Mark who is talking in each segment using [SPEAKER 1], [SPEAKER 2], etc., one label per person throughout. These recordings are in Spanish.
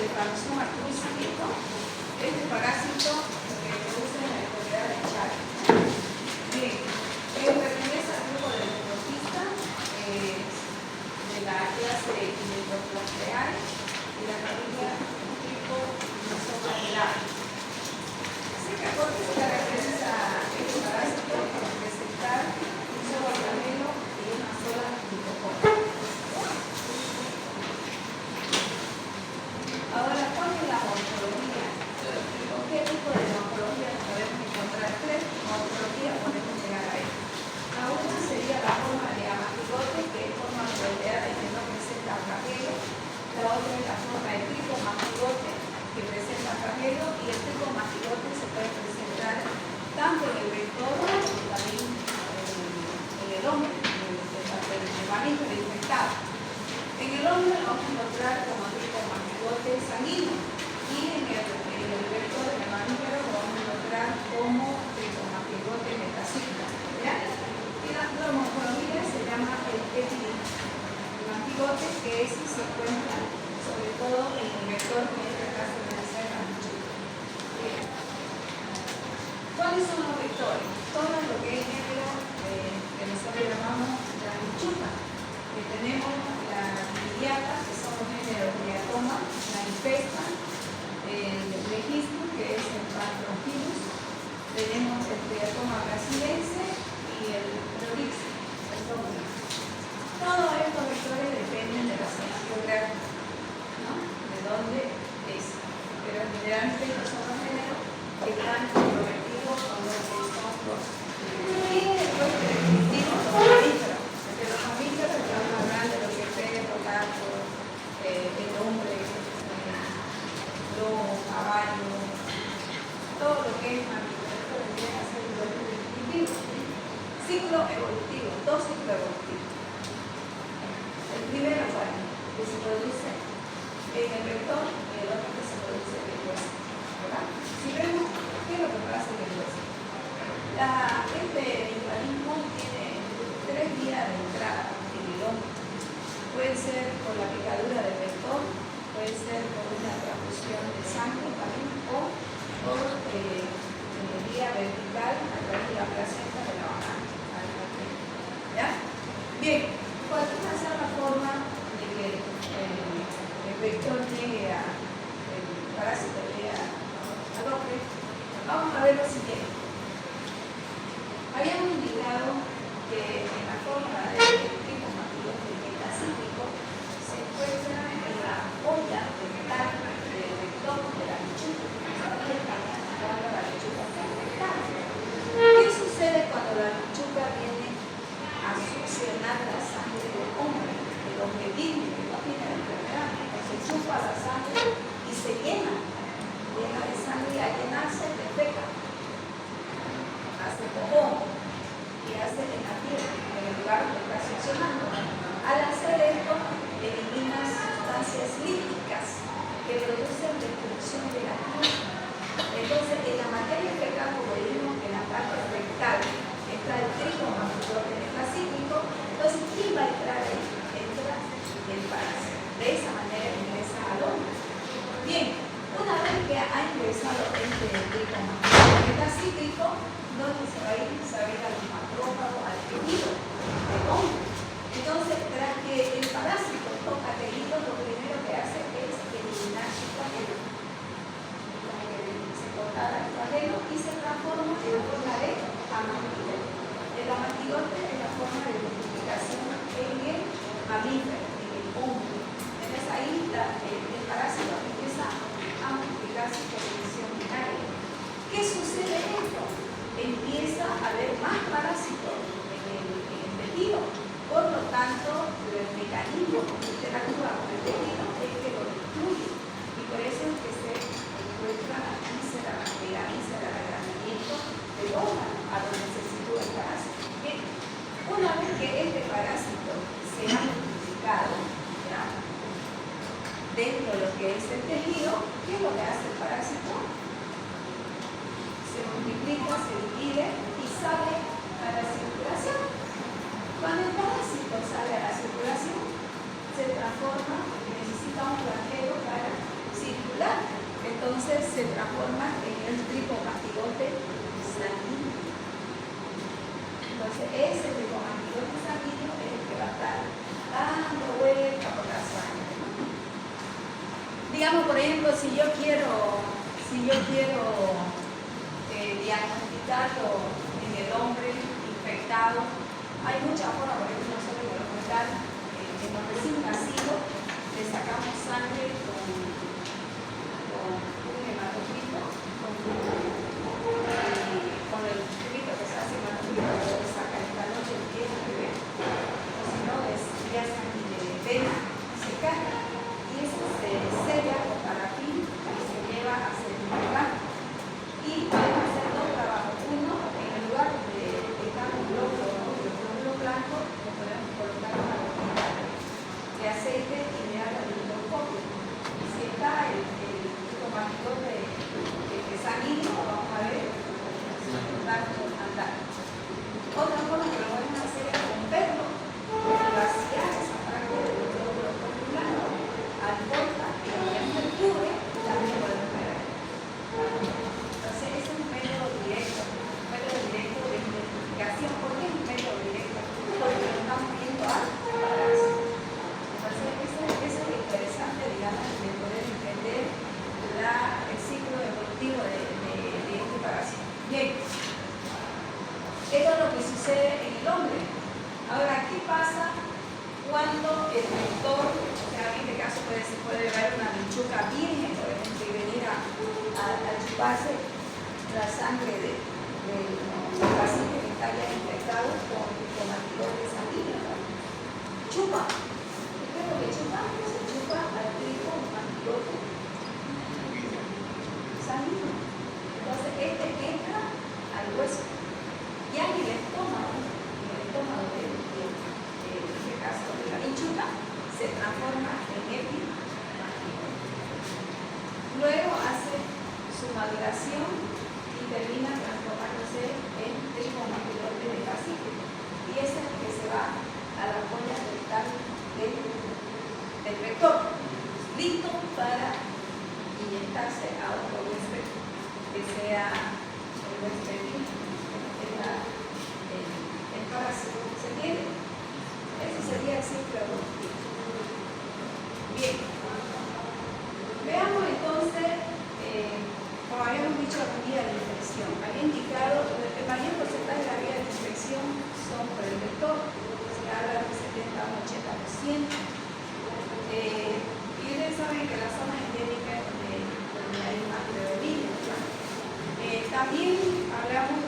[SPEAKER 1] de traducción al cruzamiento, este parásito que produce en la enfermedad de Chagas. Bien, pertenece al grupo de deportistas de la clase Hydroplasteae y la familia tipo Nosocanidae. Así que ¿por qué se caracteriza este parásito por presentar un solo organelo y una sola mitocondria? Ahora, ¿cuál es la morfología? ¿Con qué tipo de morfología podemos encontrar? Tres morfologías podemos llegar a ella. La una sería la forma de amatigote, que es forma redondeada y que no presenta flagelo. La otra es la forma de tricomatigote, que presenta flagelo, y el tricomatigote se puede presentar tanto en el vector como también en el hombre, en el mamífero infectado. En el hombre vamos a encontrar como tricomatigote sanguíneo y en el vector del mamífero lo vamos a encontrar como tricomatigote metacíclico. Y la morfología se llama el epimatigote, que ese se encuentra sobre todo en el vector, que en este caso debe ser la michuca. ¿Cuáles son los vectores? Todo lo que es género que nosotros llamamos la michuca, que tenemos la miliata, que son los géneros Liatoma, la infesta, el legismo, que es el Pathrochilus, tenemos el Liatoma brasilense y el Prolix, el Dominus. Todos estos vectores dependen de la zona geográfica, ¿no? De dónde es. Pero generalmente no son los géneros que están comprometidos con lo que son los. Y después distintos los mamíferos, porque los mamíferos estamos hablando de lo que es perro, gato, el hombre, lobo, caballo, todo lo que es mamífero. Esto vendría a ser lo distintivo. Ciclo evolutivo, dos ciclos evolutivos. El primero, bueno, que se produce en el vector y el otro que se produce en el hueso. ¿Verdad? Si vemos qué es lo que pasa en el hueso. Este organismo tiene tres vías de entrada en el hombre. Puede ser por la picadura del vector, puede ser por una transfusión de sangre también, o por vía vertical a través de la placenta de la banana. ¿Ya? Bien, cualquiera sea la forma de que el vector llegue el parásito llegue al hombre, vamos a ver lo siguiente. Habíamos indicado que en la forma del tricomatigote metacíclico se encuentra en la olla de metal del vector de la lechuga. Cuando la lechuga está infectada. ¿Qué sucede cuando la lechuga viene a succionar la sangre del hombre? El hombre vive, no tiene la enfermedad, se chupa la sangre y se llena de sangre, y al llenarse defeca, hace popó y hace en la piel, en el lugar donde está succionando. Al hacer esto, elimina sustancias líticas que producen destrucción de la piel. Entonces, en la materia fecal, como dijimos, en la parte rectal está el tricomatigote metacíclico. Entonces, ¿quién va a entrar ahí? Entra el parásito. De esa manera ingresa al hombre. Bien, una vez que ha ingresado este tricomatigote metacíclico, ¿dónde se va a ir? Se va a ir al macrófago, al tejido del hombre. Entonces, tras que el parásito toca tejido, lo primero que hace es eliminar su flagelo. Como que se cortara el flagelo y se transforma en la forma de amatigote. El amatigote es la forma de multiplicación en el mamífero, en el hombre. Entonces ahí el parásito empieza a multiplicarse por división binaria. ¿Qué sucede en esto? Empieza a haber más parásitos en el tejido. Por lo tanto, el mecanismo que interactúa con el tejido es que lo destruye. Y por eso es que se encuentra la víscera, el agrandamiento del órgano a donde se sitúa el parásito. Bien, una vez que este parásito se ha multiplicado, ¿ya?, dentro de lo que es el tejido, ¿qué es lo que hace el parásito? Se multiplica, se divide y sale a la circulación. Cuando el parásito sale a la circulación, se transforma, necesita un flagelo para transforma en el tricomastigote sanguíneo. Entonces, ese tricomastigote sanguíneo es el que va a estar dando vuelta por la sangre. Digamos, por ejemplo, si yo quiero diagnosticarlo en el hombre infectado, hay muchas formas. Por ejemplo, nosotros en el hospital, en los recién nacidos, le sacamos sangre con un hematocrito, con el crito que se hace hematocrito, que saca esta noche el 10 al bebé, o si no, es vía sanguínea seca, y eso se sella con parafín y se lleva a centrifugar. Y podemos hacer dos trabajos. Uno, en el lugar donde están los glóbulos blancos, le podemos colocar una gotita de aceite y le haga el microscopio. Si está el tricomastigote sanguíneo, vamos a ver los datos andar. Otra forma que lo podemos hacer es con perro, vaciar esa parte de los glóbulos blancos, al porta y mediante el cubre, también podemos ver. Entonces, ese es un método directo de identificación. ¿Por qué es un método directo? Porque lo estamos viendo a embarazo. Entonces, eso es lo interesante, digamos, de poder entender el ciclo evolutivo de este parásito. Bien, esto es lo que sucede en el hombre. Ahora, ¿qué pasa cuando el vector, o sea, en este caso puede haber una bichuca virgen, por ejemplo, y venir a chuparse la sangre del paciente que está ya infectado con tricomastigote sanguíneo? Chupa. ¿Qué es lo que chupa? Se chupa al tricomastigote sanguíneo. Entonces, este entra al hueso. Ya en el estómago de este caso de la bichuca, se transforma en epimastigote. Luego hace su maduración y termina transformándose en tricomastigote de casito. Y ese es el que se va a la polla rectal del vector, listo para inyectarse a otro huésped que sea el huésped el parásito. ¿Se entiende? Ese sería el ciclo evolutivo. Bien. Veamos entonces, como habíamos dicho, la vía de infección. Había indicado que el mayor porcentaje de la vía de infección son por el vector, se habla de 70 a un 80%. Y ustedes saben que la zona endémica es donde hay más predominio. También hablamos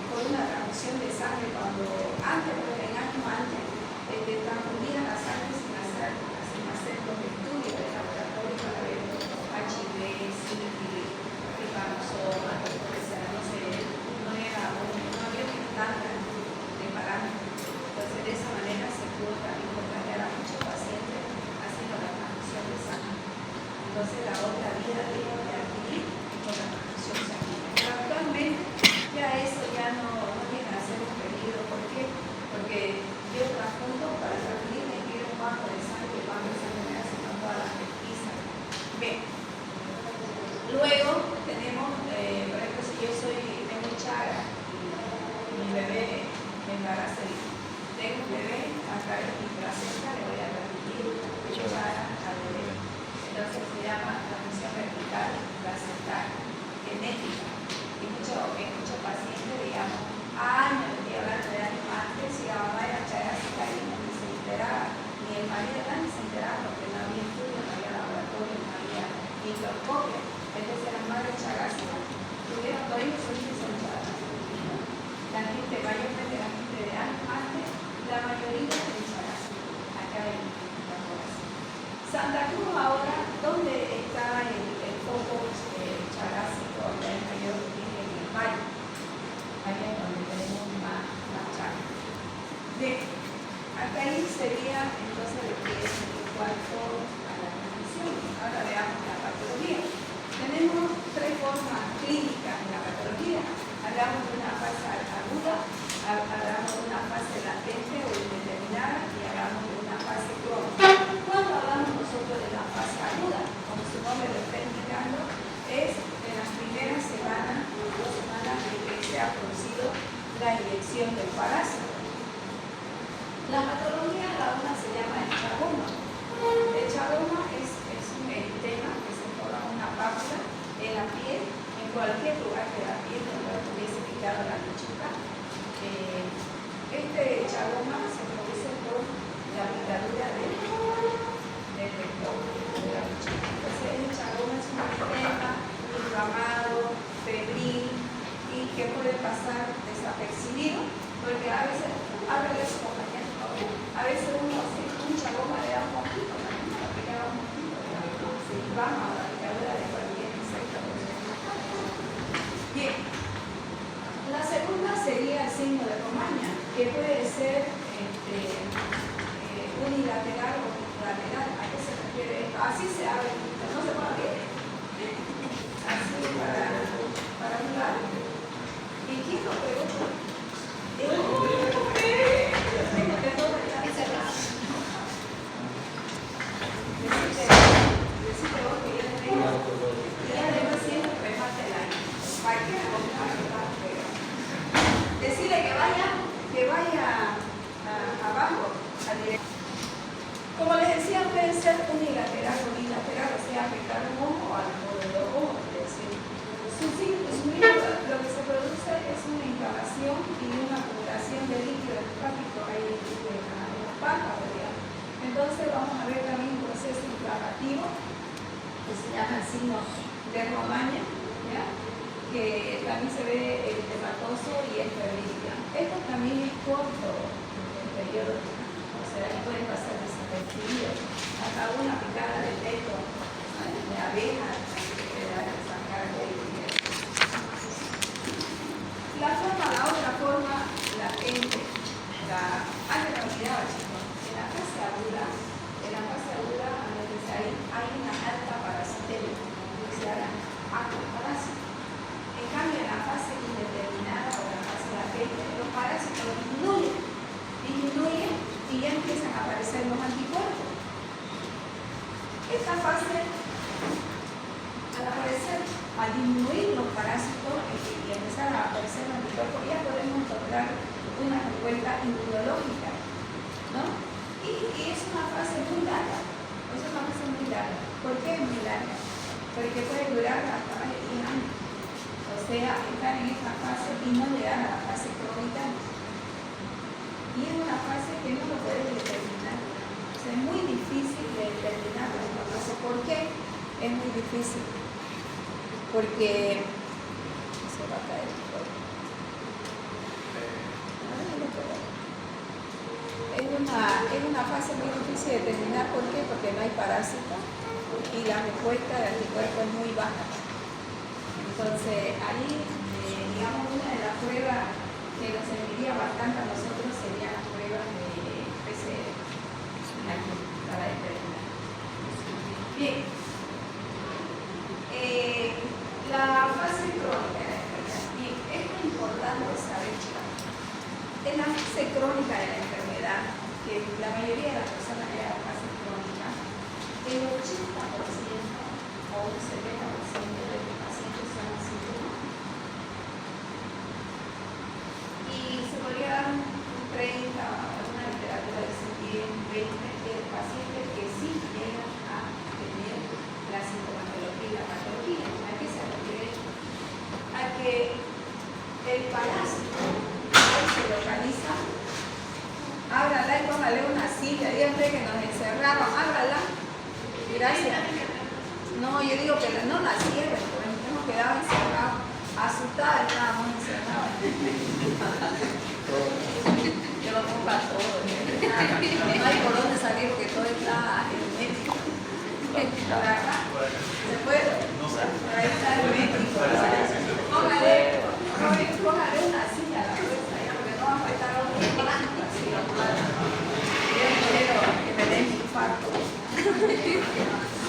[SPEAKER 1] con una transfusión de sangre cuando antes, en años antes, transfundían la sangre sin hacer los estudios de laboratorio para ver HIV, sífilis, ripanosoma, no había estándar de parámetros. Entonces, de esa manera se pudo también contagiar a muchos pacientes haciendo la transfusión de sangre. Entonces, la otra vía de adquirir con la transfusión sanguínea. Pero actualmente, ya eso ya no viene a ser un peligro. ¿Por qué? Porque yo transfundo para transfundir, me quiero un banco de sangre, el banco de sangre me hace con todas las pesquisas. Bien. Luego tenemos, por ejemplo, si yo tengo un chaga y mi bebé me embaraza y tengo un bebé, a través de mi placenta le voy a transmitir chaga al bebé. Entonces se llama transmisión vertical placental genética. Y muchos pacientes, digamos, años, estoy hablando de años antes, si la mamá era chaga, ni se enteraba, ni el marido ni se enteraba, porque no había estudios, no había laboratorio, no había microscopio. Entonces las madres chagásimas tuvieron dos hijos y son chagas. La gente, mayormente la gente de años antes, la mayoría de chagas, acá en la población. Santa Cruz ahora, ¿dónde está el foco chagásico? El mayor en el valle. Allá es donde tenemos más chagas. Bien, acá ahí sería entonces lo que es el cuarto a la transmisión. Ahora veamos la patología. Tenemos tres formas clínicas en la patología. Hablamos de una fase aguda, hablamos de una fase latente o indeterminada y hablamos de una fase crónica. ¿Cuándo hablamos nosotros de la fase aguda? cualquier lugar de la piel donde hubiese picado la lechuga. Este chagoma se produce por la picadura del vector de la lechuga. Entonces, el chagoma es un sistema inflamado, febril y que puede pasar desapercibido, porque a veces, a veces uno hace un chagoma le da un mosquito, también le pegaba un mosquito, se inflama la picadura de cualquier insecto. Bien, la segunda sería el signo de Romaña, que puede ser unilateral o bilateral. ¿A qué se refiere esto? Así se abre, no se puede abrir. Así para un lado. ¿Y quién lo pegó? Tengo que todo estar cerrado. Decite vos que yo le tengo. Y ya le siempre reparte el aire. Cualquiera con decirle que vaya abajo al directo. Como les decía, puede ser unilateral o bilateral, o sea, afectar un ojo al otro ojo. Lo que se produce es una inflamación y una acumulación de líquido linfático ahí en los párpados. Entonces vamos a ver también un proceso inflamativo que se llama el signo de Romaña, ¿ya? Que también se ve eritematoso y el febril. Esto también es corto el periodo, o sea, puede pasar desapercibido. Hasta una picada de teto, de abeja, que da a sacar de la otra forma latente, antes me olvidaba, chicos, en la fase aguda, hay una alta parasiteria, que se llama acoparásito. En cambio, en la fase indeterminada o la fase latente, los parásitos disminuyen y ya empiezan a aparecer los anticuerpos. Esta fase, al disminuir los parásitos y empezar a aparecer los anticuerpos, ya podemos encontrar una respuesta inmunológica, ¿no? Y es una fase muy larga. ¿Por qué es muy larga? Porque puede durar hasta más de 10 años. O sea, estar en esta fase y no llegar a la fase crónica. Y es una fase que no lo puedes determinar. O sea, es muy difícil de determinar esta fase. ¿Por qué? Es muy difícil. Porque se va a caer el cuerpo. Es una fase muy difícil de determinar. ¿Por qué? Porque no hay parásito y la respuesta del anticuerpo es muy baja. Entonces, ahí, digamos, una de las pruebas que nos serviría bastante a nosotros serían las pruebas de PCR para determinar. Bien. La fase crónica de la enfermedad. Bien, es muy importante saber, chicos. En la fase crónica de la enfermedad, que la mayoría de las personas llega a la fase crónica, el 80% o un 70% de los pacientes son asintomáticos. Y se podría dar un 30, una literatura de 120 de pacientes que sí llegan a tener la sintomatología y la patología. ¿A qué se refiere? A que el parásito se localiza. Ábrala y póngale una silla. Díganme que nos encerraron. Ábrala. Gracias. No, yo digo que no la cierren, porque nos hemos quedado encerrados. Asustada estábamos encerrados. Yo lo pongo a todo. No hay por dónde salir porque todo está hermético. ¿Se puede? Por ahí está hermético. Póngale una silla a la fuerza, porque no va a faltar otro plástico. Yo espero que me den mi infarto.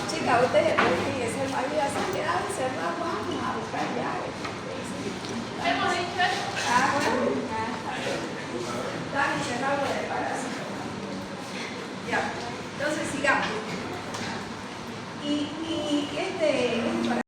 [SPEAKER 1] Chica, ustedes pueden ser más vida, se han quedado encerrados, vamos a buscar llaves.
[SPEAKER 2] ¿Hemos dicho eso?
[SPEAKER 1] Bueno, están encerrados de parásito. Ya.